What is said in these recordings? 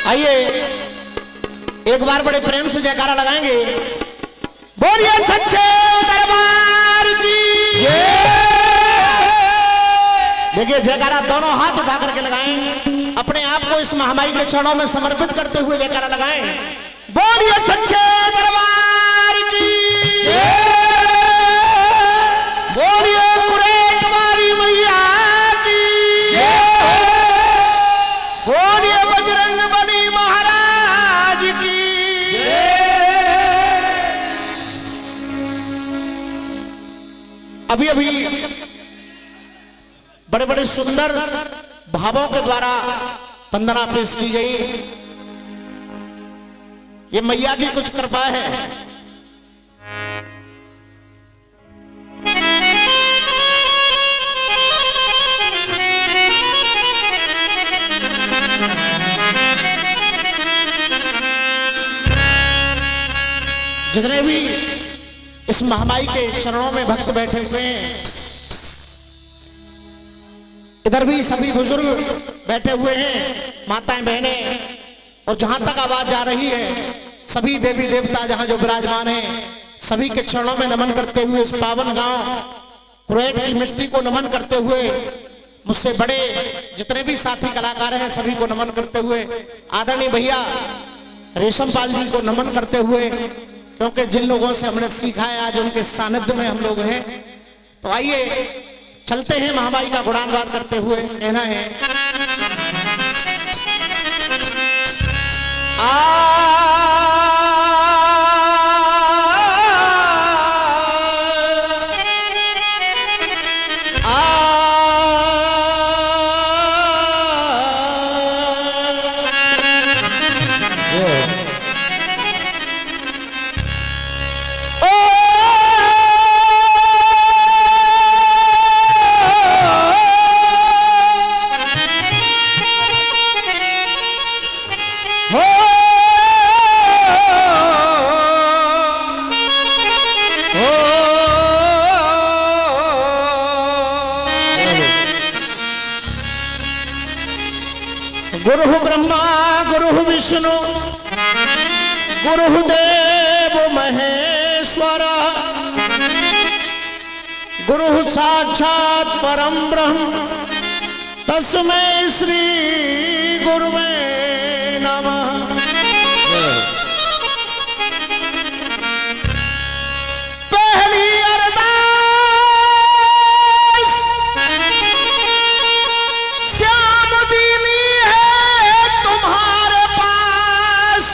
आइए एक बार बड़े प्रेम से जयकारा लगाएंगे। बोलिए सच्चे दरबार की। देखिए जयकारा दोनों हाथ उठा करके लगाएं, अपने आप को इस महामाई के चरणों में समर्पित करते हुए जयकारा लगाएं। बोलिए सच्चे दरबार की। बोलिए कुरेट वाली मैया की। बोलिए बजरंग बली महाराज की। अभी अभी बड़े बड़े सुंदर भावों के द्वारा वंदना पेश की गई। ये मैया की कुछ कृपा है। जितने भी इस महामाई के चरणों में भक्त बैठे हुए हैं, इधर भी सभी बुजुर्ग बैठे हुए हैं, माताएं बहनें, और जहां तक आवाज जा रही है सभी देवी देवता जहां जो विराजमान हैं सभी के चरणों में नमन करते हुए, इस पावन गांव कुरेट की मिट्टी को नमन करते हुए, मुझसे बड़े जितने भी साथी कलाकार हैं सभी को नमन करते हुए, आदरणीय भैया रेशम पाल जी को नमन करते हुए, क्योंकि जिन लोगों से हमने सीखा है आज उनके सानिध्य में हम लोग हैं। तो आइए चलते हैं महामाई का गुणानुवाद करते हुए। कहना है गुरु ब्रह्मा गुरु विष्णु गुरु देव महेश्वर गुरु साक्षात परम ब्रह्म तस्मै श्री गुरुवे नमः। पहली अरदास श्याम दीनी है तुम्हारे पास,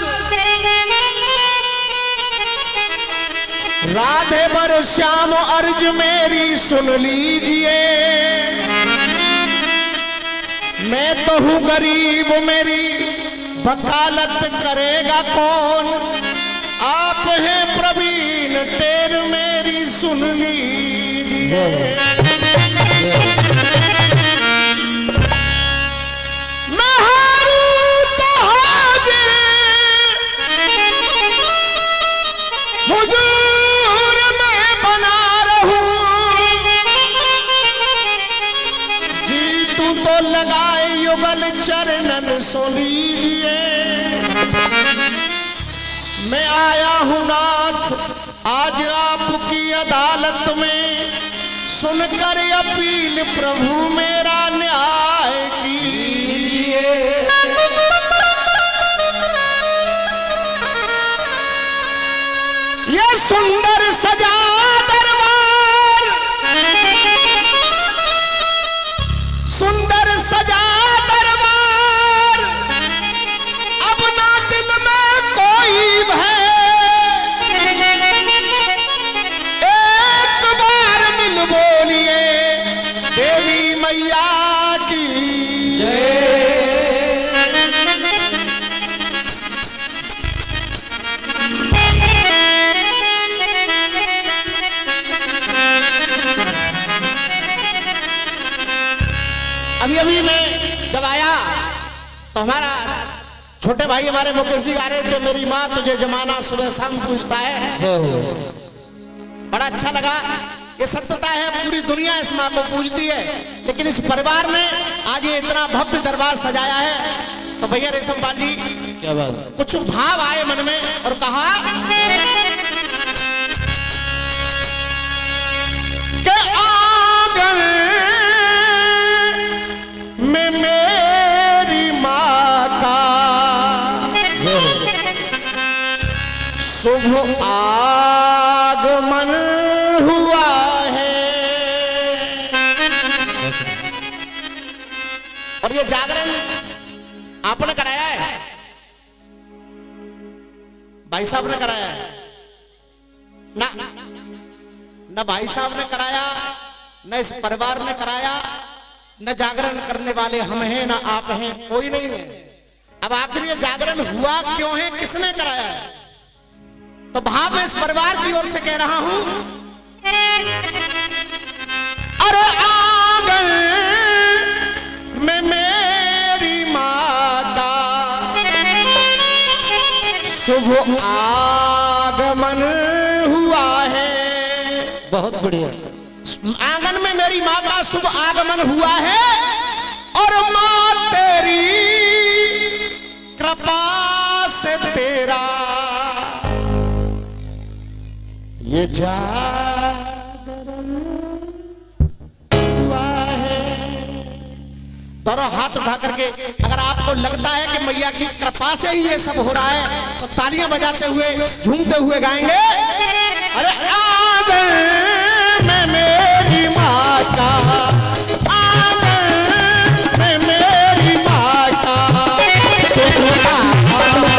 राधे बर श्याम अर्ज मेरी सुन लीजिए। मैं तो हूँ गरीब मेरी वकालत करेगा कौन, आप हैं प्रवीण टेर मेरी सुन लीजिए। मैं हारूं तो हाजिर हुजूर में बना रहूं, जीतूं तो लगाए युगल चरणन सो लीजिए। मैं आया हूं नाथ आज आपकी अदालत में, सुनकर अपील प्रभु मेरा न्याय कीजिए। ये सुंदर सजा दरबार, सुंदर सजा दरबार, अब ना दिल में कोई भय, एक बार मिल बोलिए देवी मैया की जय। अभी अभी मैं जब आया तो हमारा छोटे भाई हमारे मुकेश जी गा रहे थे, मेरी माँ तुझे जमाना सुबह शाम पूछता है। बड़ा अच्छा लगा। ये सत्यता है, पूरी दुनिया इस माँ को पूजती है, लेकिन इस परिवार ने आज ये इतना भव्य दरबार सजाया है। तो भैया रेशमपाल जी क्या बात, कुछ भाव आए मन में और कहा कि आंगन में मेरी माँ का शुभ आगमन हुआ है। और ये जागरण आपने कराया है, भाई साहब ने कराया है ना? न भाई साहब ने कराया, न इस परिवार ने कराया, न जागरण करने वाले हम हैं, न आप हैं, कोई नहीं है। अब आखिर ये जागरण हुआ क्यों है, किसने कराया है? तो भाव मैं इस परिवार की ओर से कह रहा हूं, अरे आंगन में मेरी माँ का शुभ आगमन हुआ है। बहुत बढ़िया। आंगन में मेरी माँ का शुभ आगमन हुआ है और माँ तेरी कृपा से तेरा ये जागरण हुआ है। दोनों हाथ उठा करके अगर आपको लगता है कि मैया की कृपा से ही ये सब हो रहा है तो तालियां बजाते हुए झूमते हुए गाएंगे, अरे आंगन में मेरी माँ का, आंगन में मेरी माँ का शुभ आगमन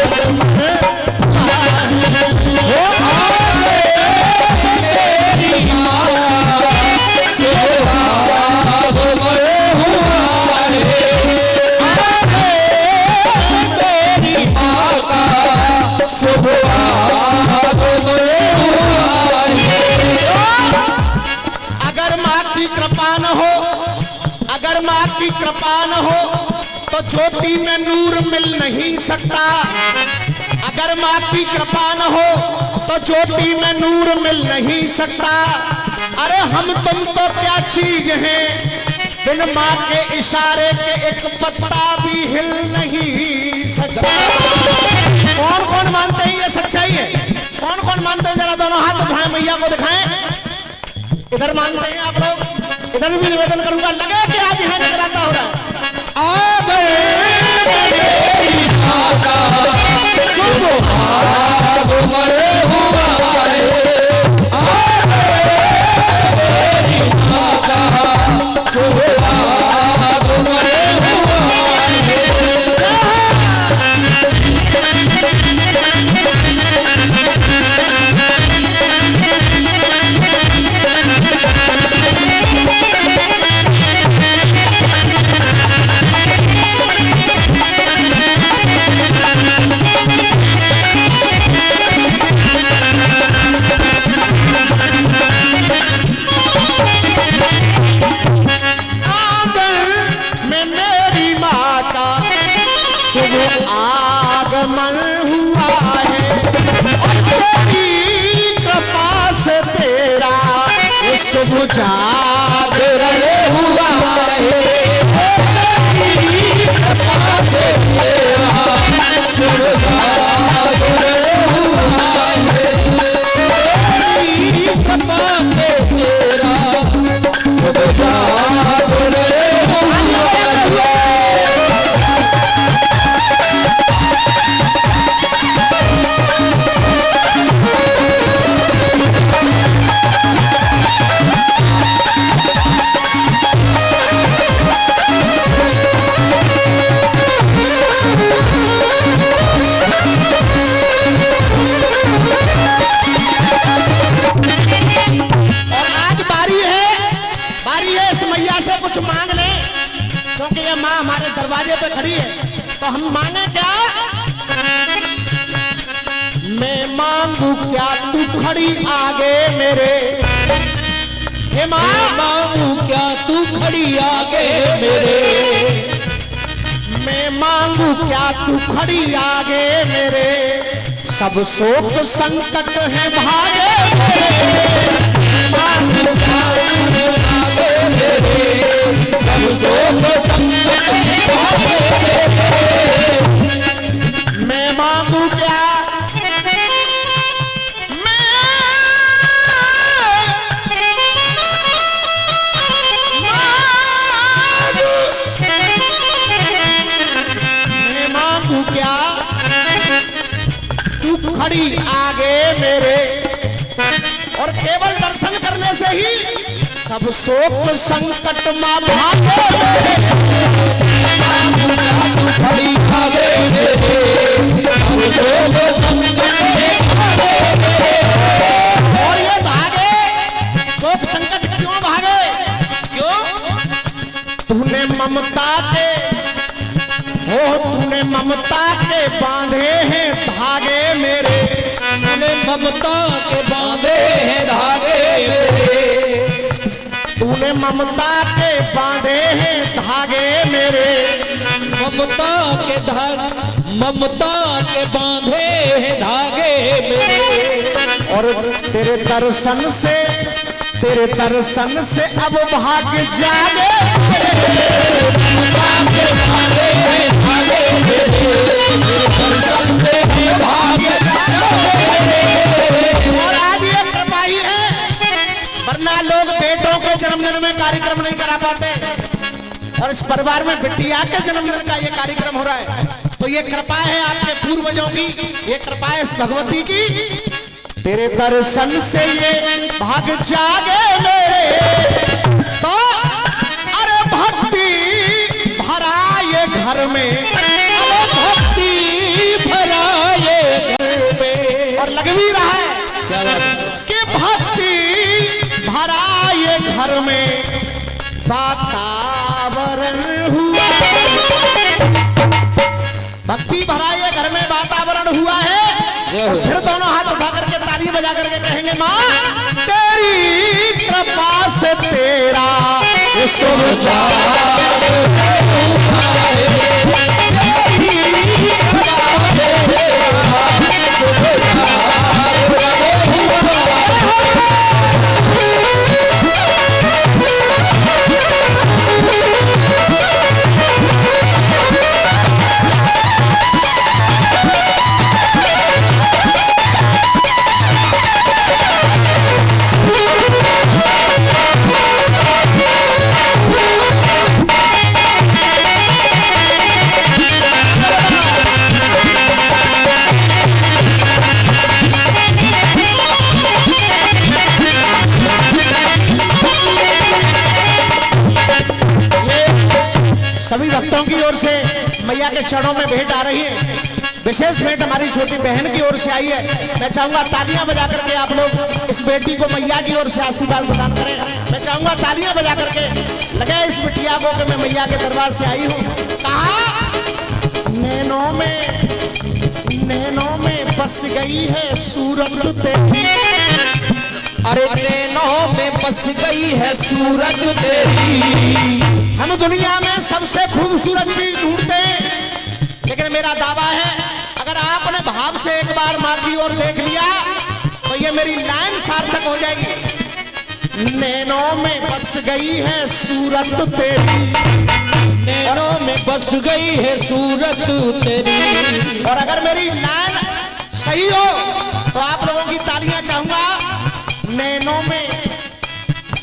कृपा न हो तो ज्योति में नूर मिल नहीं सकता। अगर माँ की कृपा न हो तो ज्योति में नूर मिल नहीं सकता। अरे हम तुम तो क्या चीज हैं, बिन माँ के इशारे के एक पत्ता भी हिल नहीं सकता। कौन कौन मानते हैं ये सच्चाई है? कौन कौन मानते हैं? जरा दोनों हाथ उठाएं, मैया को दिखाएं। इधर मानते हैं आप लोग? इधर भी निवेदन करूंगा, लगे कि आज यहाँ जगराता हो रहा है। आगमन हुआ है और तेरी कृपा से तेरा ये शुभ जागरण हुआ है। तेरी कृपा से तेरा शुभ जागरण हुआ है। तेरी कृपा से तेरा शुभ जागरण हुआ है। कुछ मांग ले, क्योंकि ये माँ हमारे दरवाजे पे खड़ी है, तो हम मांगे क्या? मैं मांगू क्या तू खड़ी आगे मेरे, हे माँ मांगू क्या तू खड़ी आगे मेरे, मैं मांगू क्या तू खड़ी आगे मेरे, सब शोक संकट है भागे मेरे, मांगू क्या तू आगे मेरे, मेरे, सब शोक संकट भागे मेरे। मैं मांगू क्या, मैं मांगू क्या, तू खड़ी आगे मेरे, और केवल दर्शन करने से ही सब शोक संकट मां भागे मेरे। खड़ी भागे मेरे, सब शोक संकट भागे मेरे। और ये भागे शोक संकट क्यों भागे? क्यों? तूने ममता के तूने ममता के बांधे हैं धागे मेरे। तूने ममता के बांधे हैं धागे मेरे। तूने ममता के बांधे हैं धागे मेरे। ममता के ममता के बांधे हैं धागे मेरे। और तेरे दर्शन से अब भाग्य जागे मेरे। ममता के बांधे हैं धागे मेरे, दर्शन से हम भाग्य जागे मेरे। और आज ये कृपा ही है, वरना लोग बेटों के जन्मदिन में कार्यक्रम नहीं करा पाते, और इस परिवार में बिटिया के जन्मदिन का ये कार्यक्रम हो रहा है। तो ये कृपा है आपके पूर्वजों की, ये कृपा है इस भगवती की। तेरे दर्शन से ये भाग जागे मेरे, तो अरे भक्ति भरा ये घर में, भक्ति भरा ये घर में। और लग भी रहा है क्या बात है? कि भक्ति भरा ये घर में वातावरण हुआ। भक्ति भरा ये घर में वातावरण हुआ है। फिर दोनों हाथ उठा करके ताली बजा करके कहेंगे, माँ तेरी कृपा से तेरा ये शुभ सभी भक्तों की ओर से मैया के चरणों में भेंट आ रही है। विशेष भेंट हमारी छोटी बहन की ओर से आई है। मैं चाहूंगा तालियां बजा करके आप लोग इस बेटी को मैया की ओर से आशीर्वाद प्रदान करें। मैं चाहूंगा तालियां बजा करके लगे इस बिटिया को कि मैं मैया के दरबार से आई हूँ। कहा नैनों में बस गई है सूरत तेरी। अरे नैनों में बस गई है सूरत तेरी। हम दुनिया में सबसे खूबसूरत चीज ढूंढते हैं, लेकिन मेरा दावा है अगर आपने भाव से एक बार माँ की ओर देख लिया तो ये मेरी लाइन सार्थक हो जाएगी। नैनों में बस गई है सूरत तेरी। नैनों में बस गई है सूरत तेरी। और अगर मेरी लाइन सही हो तो आप लोगों की तालियां चाहूंगा। नैनों में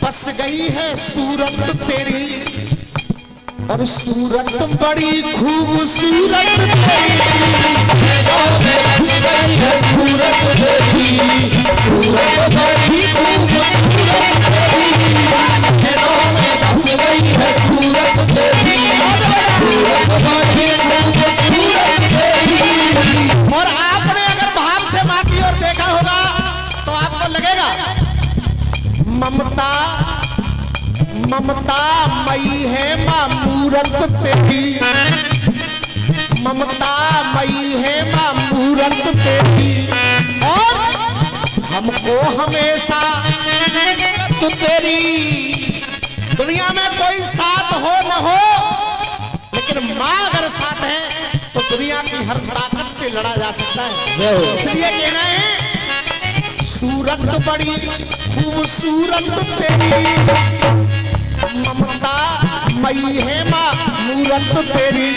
बस गई है सूरत तेरी, और सूरत बड़ी खूबसूरत तेरी। नैनों में बस गई है सूरत तेरी, सूरत बड़ी खूबसूरत तेरी। नैनों में बस गई है सूरत तेरी, सूरत बड़ी खूबसूरत तेरी। और आपने अगर भाव से माँ की ओर देखा होगा तो आपको लगेगा ममता मई है माँ मूरत तेरी। ममता मई है माँ मूरत तेरी, और हमको हमेशा तो तेरी। दुनिया में कोई साथ हो न हो, लेकिन माँ अगर साथ है तो दुनिया की हर ताकत से लड़ा जा सकता है। इसलिए कहना है सूरत बड़ी खूबसूरत तेरी। ममता मई है माँ मूरत तेरी,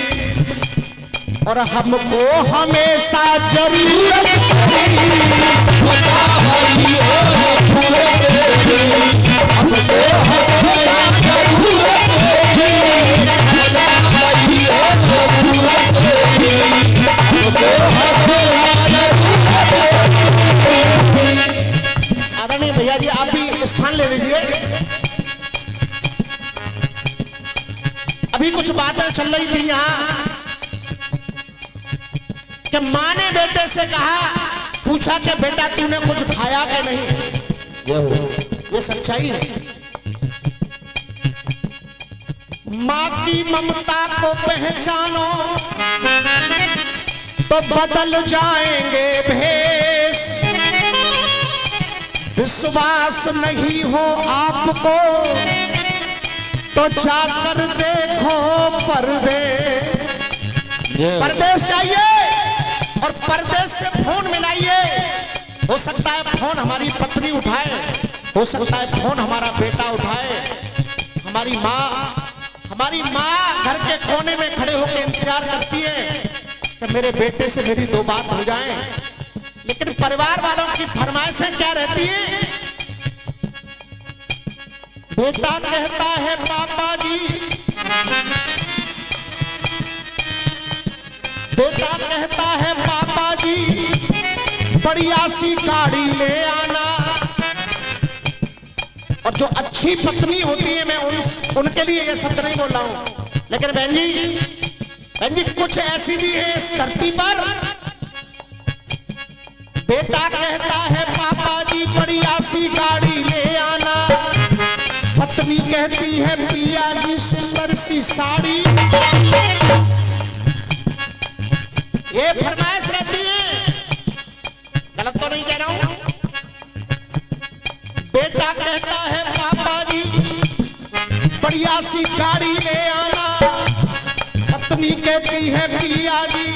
और हमको हमेशा जरूरत तेरी। ममता मई है मूरत तेरी, हमको हमेशा जरूरत तेरी। ममता मई है मूरत तेरी, हमको हमेशा जरूरत तेरी। आदरणीय भैया जी आप भी स्थान ले लीजिए। अभी कुछ बातें चल रही थी यहाँ कि माँ ने बेटे से कहा, पूछा कि बेटा तूने कुछ खाया कि नहीं। ये सच्चाई है। माँ की ममता को पहचानो तो बदल जाएंगे भेष। विश्वास नहीं हो आपको तो जाकर देखो परदेश। परदेश जाइए और परदेश से फोन मिलाइए। हो सकता है फोन हमारी पत्नी उठाए, हो सकता है फोन हमारा बेटा उठाए। हमारी माँ घर के कोने में खड़े होकर इंतजार करती है कि मेरे बेटे से मेरी दो बात हो जाए। लेकिन परिवार वालों की फरमाइशें क्या रहती है? बेटा कहता है पापा जी, बेटा कहता है पापा जी बढ़िया सी गाड़ी ले आना। और जो अच्छी पत्नी होती है मैं उनके लिए ये शब्द नहीं बोल रहा हूं, लेकिन बहन जी कुछ ऐसी भी है इस धरती पर। बेटा कहता है पापा जी बढ़िया सी गाड़ी ले आना, पत्नी कहती है पिया जी सुंदर सी साड़ी। ये फरमाइश रहती है, गलत तो नहीं कह रहा हूं। बेटा कहता है पापा जी बढ़िया सी गाड़ी ले आना, पत्नी कहती है पिया जी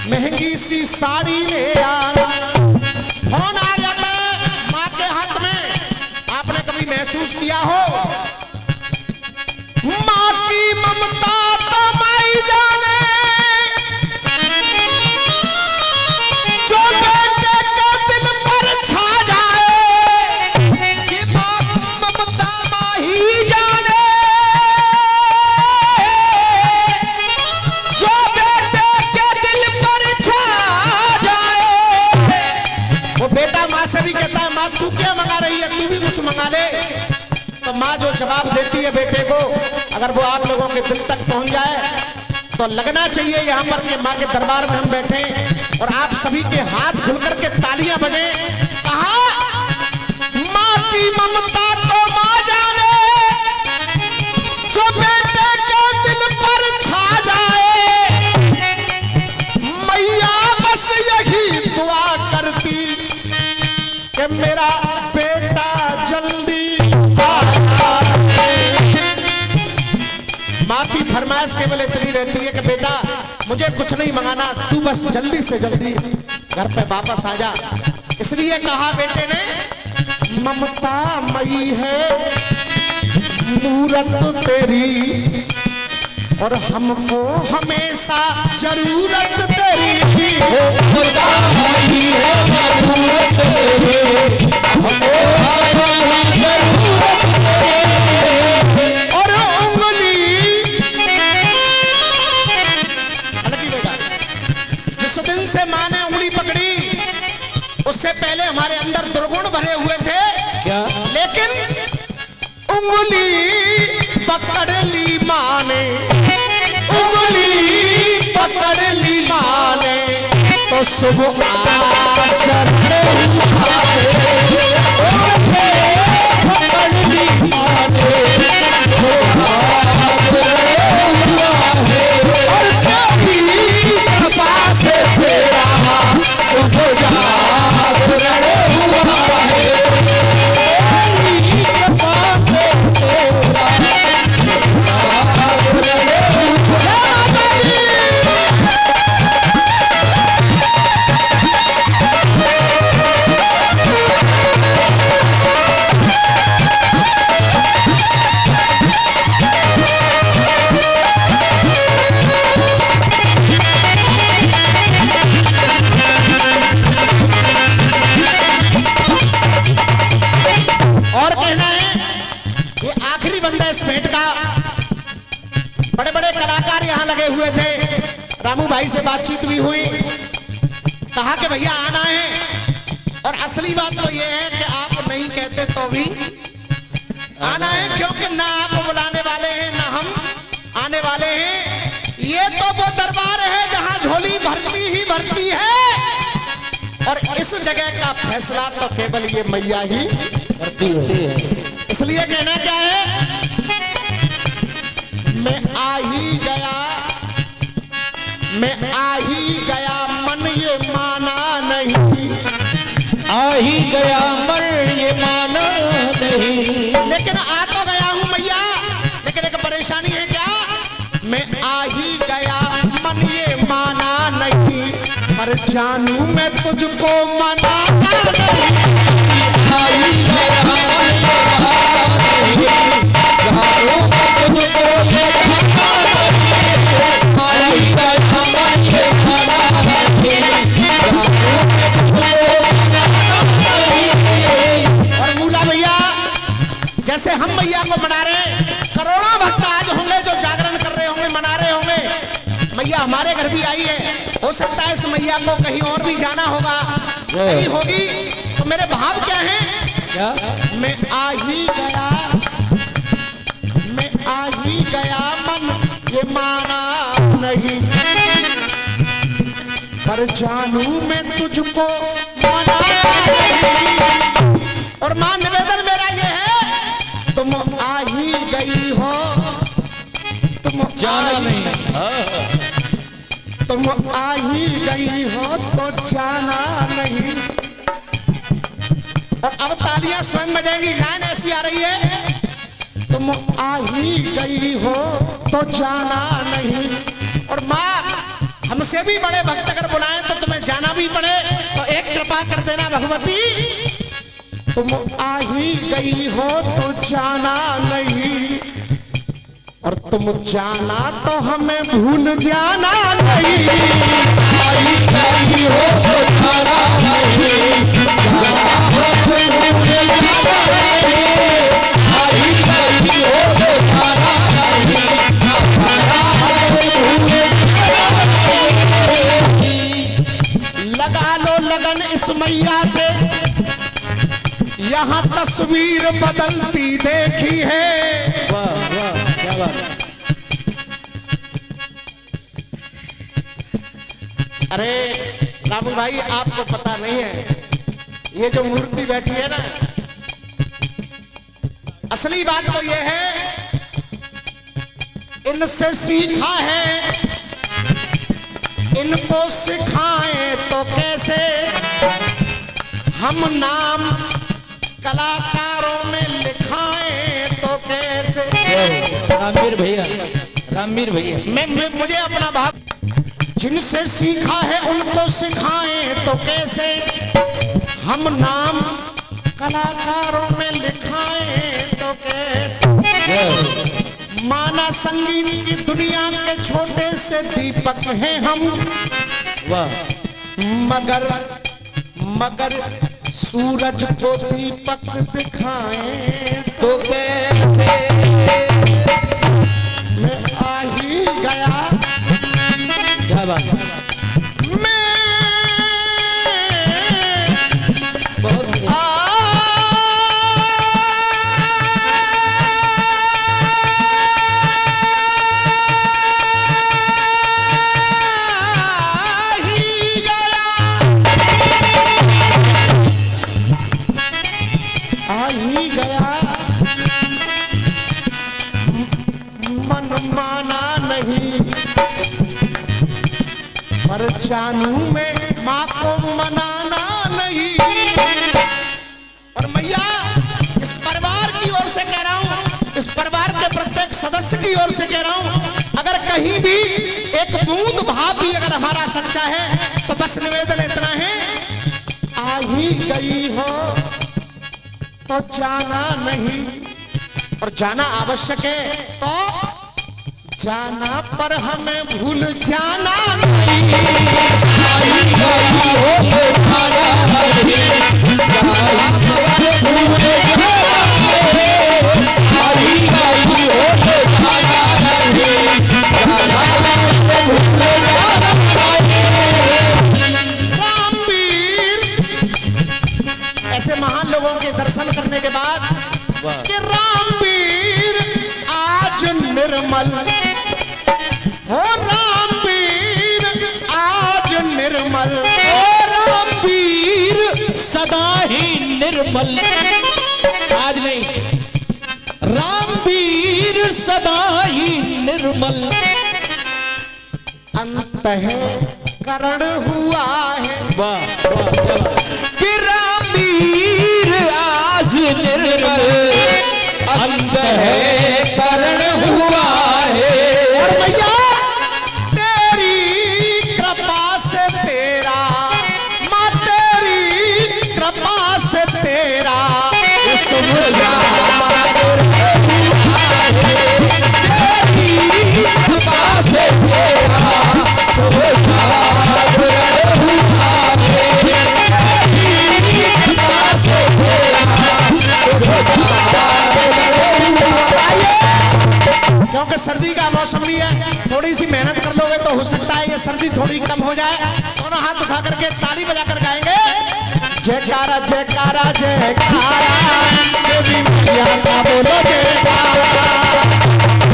महंगी सी साड़ी ले आना। फोन आ जाता है माँ के हाथ में। आपने कभी महसूस किया हो माँ की ममता तो माई जाने, जो बेटे के दिल पर छा जाए। कि माँ ममता माही जाने, जो बेटे के दिल पर छा जाए। वो बेटा माँ से भी कहता है माँ तू क्या मंगा रही है, तू भी कुछ मंगा ले। तो माँ जो जवाब देती है बेटे को, अगर वो आप लोगों के दिल तक पहुंच जाए तो लगना चाहिए यहाँ पर कि माँ के दरबार में हम बैठे और आप सभी के हाथ खुल करके तालियां बजे। कहा माँ की ममता तो माँ जाने, जो बेटे के दिल पर छा जाए। मैया बस यही दुआ करती कि मेरा बेटा जल्दी माँ की फरमाइश केवल इतनी रहती है कि बेटा मुझे कुछ नहीं मंगाना, तू बस जल्दी से जल्दी घर पे वापस आ जा। इसलिए कहा बेटे ने ममता मई है मूरत तेरी, और हमको हमेशा जरूरत तेरी। ममता मई है मूरत तेरी, हमको हमेशा जरूरत तेरी। और उंगली अलग बेटा, जिस दिन से माँ ने उंगली पकड़ी उससे पहले हमारे अंदर दुर्गुण भरे हुए थे। क्या? लेकिन उंगली पकड़ ली माँ ने, उंगली पकड़ ली माँ ने, तो सुबह आचरण पकड़ ली माँ ने, और तेरी कृपा से तेरा शुभ जागरण हुआ है। यहाँ लगे हुए थे। रामू भाई से बातचीत भी हुई, कहा कि भैया आना है। और असली बात तो ये है कि आप नहीं कहते तो भी आना है, क्योंकि ना आप बुलाने वाले हैं ना हम आने वाले हैं। ये तो वो दरबार है जहां झोली भरती ही भरती है, और इस जगह का फैसला तो केवल ये मैया ही करती है। इसलिए कहना क्या है, मैं आ ही गया, मैं आ ही गया, मन ये माना नहीं। आ ही गया मन ये माना नहीं। लेकिन आ तो गया हूं मैया, लेकिन एक परेशानी है क्या, मैं आ ही गया, मन ये माना नहीं, पर जानू मैं तुझको मनाना नहीं। आ ही गया मन ये माना नहीं, जानू मैं तुझको देखना नहीं। आ ही गया मन ये माना नहीं, जानू मैं तुझको देखना नहीं। और मूला भैया, जैसे हम मैया को मना रहे, करोड़ों भक्त आज होंगे जो जागरण कर रहे होंगे, मना रहे होंगे। मैया हमारे घर भी आई है, हो सकता है इस मैया को कहीं और भी जाना होगा, कहीं होगी, तो मेरे भाव क्या हैं? क्या? मैं आ ही गया, मैं आ ही गया, मन ये माना नहीं, पर जानू मैं तुझको मना नहीं। और मां निवेदन मेरा ये है, तुम आ ही गई हो, तुम जाना नहीं। तुम आ ही गई हो तो जाना नहीं। और अब तालियां स्वयं बजेंगी, लाइन ऐसी आ रही है, तुम आ ही गई हो तो जाना नहीं। और माँ, हमसे भी बड़े भक्त अगर बुलाएं तो तुम्हें जाना भी पड़े, तो एक कृपा कर देना भगवती, तुम आ ही गई हो तो जाना नहीं, और तुम जाना तो हमें भूल जाना नहीं। आ ही गई हो तो जाना नहीं, जाना भूल जाना नहीं। आ ही गई हो तो जाना नहीं, जाना भूल जाना नहीं। लगा लो लगन इस मैया से, यहाँ तस्वीर बदलती देखी है। वाह वाह, क्या बात। अरे रामू भाई, आपको पता नहीं है, ये जो मूर्ति बैठी है ना, असली बात तो ये है, इनसे सीखा है, इनको सिखाएं तो कैसे, हम नाम कलाकारों में लिखाएं तो कैसे। रामवीर भैया, रामवीर भैया, मुझे अपना भाव, जिनसे सीखा है उनको सिखाएं तो कैसे, हम नाम कलाकारों में लिखाएं तो कैसे। माना संगीत की दुनिया के छोटे से दीपक हैं हम, वाह, मगर सूरज को दीपक दिखाएं तो कैसे। मैं आ ही गया, क्या बात। मैं बहुत आ ही गया, मन माना नहीं, पर जानू में माँ को मनाना नहीं। और मैया, इस परिवार की ओर से कह रहा हूँ, इस परिवार के प्रत्येक सदस्य की ओर से कह रहा हूँ, अगर कहीं भी एक बूंद भाव भी अगर हमारा सच्चा है, तो बस निवेदन इतना है, आ ही गई हो तो जाना नहीं, और जाना आवश्यक है, तो जाना पर हमें भूल जाना नहीं। आ ही गई हो तो जाना नहीं, जाना भूल जाना नहीं। आ ही गई हो तो जाना नहीं, जाना निर्मल। ओ रामवीर सदा ही निर्मल, आज नहीं, रामवीर सदा ही निर्मल। अंतःकरण हुआ है, वाह वाह, कि रामवीर आज निर्मल, अंतःकरण हुआ है। और मैया तेरी कृपा से तेरा, माँ तेरी कृपा से तेरा क्योंकि सर्दी का मौसम भी है, थोड़ी सी मेहनत कर लोगे तो हो सकता है ये सर्दी थोड़ी कम हो जाए। दोनों हाथ उठा करके ताली बजाकर गाएंगे, जयकारा जयकारा जयकारा, देवी मैया का बोलो जयकारा,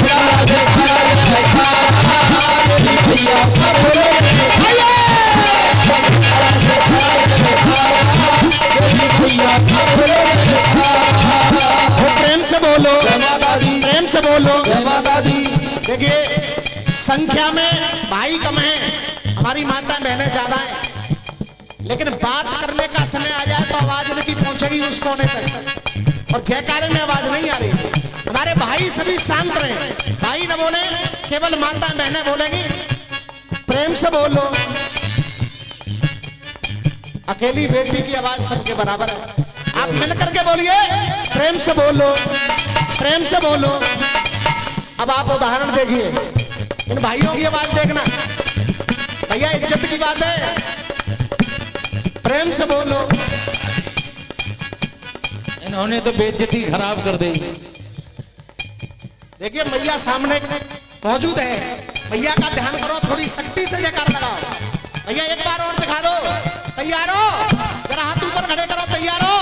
जयकारा जयकारा, देवी मैया का बोलो जयकारा, देवी मैया का बोलो जयकारा। प्रेम से बोलो, प्रेम से बोलो। देखिए संख्या में भाई कम है, हमारी माता बहनें ज्यादा हैं, लेकिन बात करने का समय आ जाए तो आवाज उनकी पहुंचेगी उस कोने तक, और जयकारे में आवाज नहीं आ रही। हमारे भाई सभी शांत रहे, भाई न बोले, केवल माता बहनें बोलेंगी। प्रेम से बोलो, अकेली बेटी की आवाज सबके बराबर है, आप मिलकर के बोलिए, प्रेम से बोलो, प्रेम से बोलो। अब आप उदाहरण देखिए, इन भाइयों की आवाज देखना, भैया इज्जत की बात है, प्रेम से बोलो। इन्होंने तो बेइज्जती खराब कर दी। देखिए मैया सामने मौजूद है, मैया का ध्यान करो, थोड़ी शक्ति से जयकार लगाओ। भैया एक बार और दिखा दो, तैयार हो, जरा हाथ ऊपर खड़े करो, तैयार हो,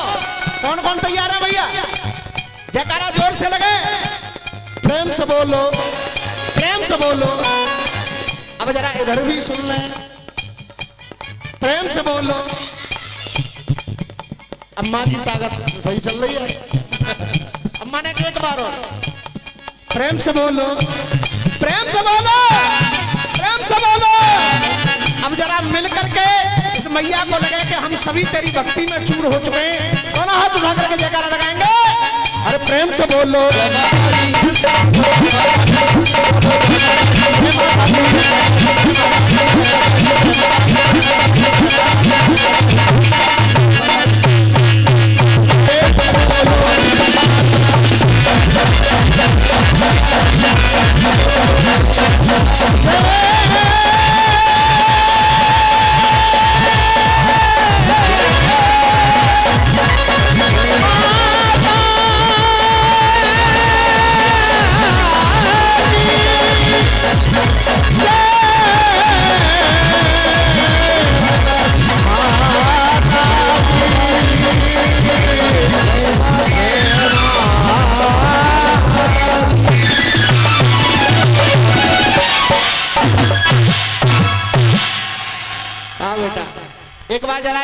कौन कौन तैयार है भैया? जयकारा जोर से लगे, प्रेम से बोलो, प्रेम से बोलो। अब जरा इधर भी सुन लें, प्रेम से बोलो। अम्मा की ताकत सही चल रही है, अम्मा ने एक बार और, प्रेम से बोलो, प्रेम से बोलो, प्रेम से बोलो। अब जरा मिल करके इस मैया को लगे कि हम सभी तेरी भक्ति में चूर हो चुके हैं, दोनों हाथ उठा करके जयकारा लगाएंगे। अरे प्रेम से बोलो, एक बार जरा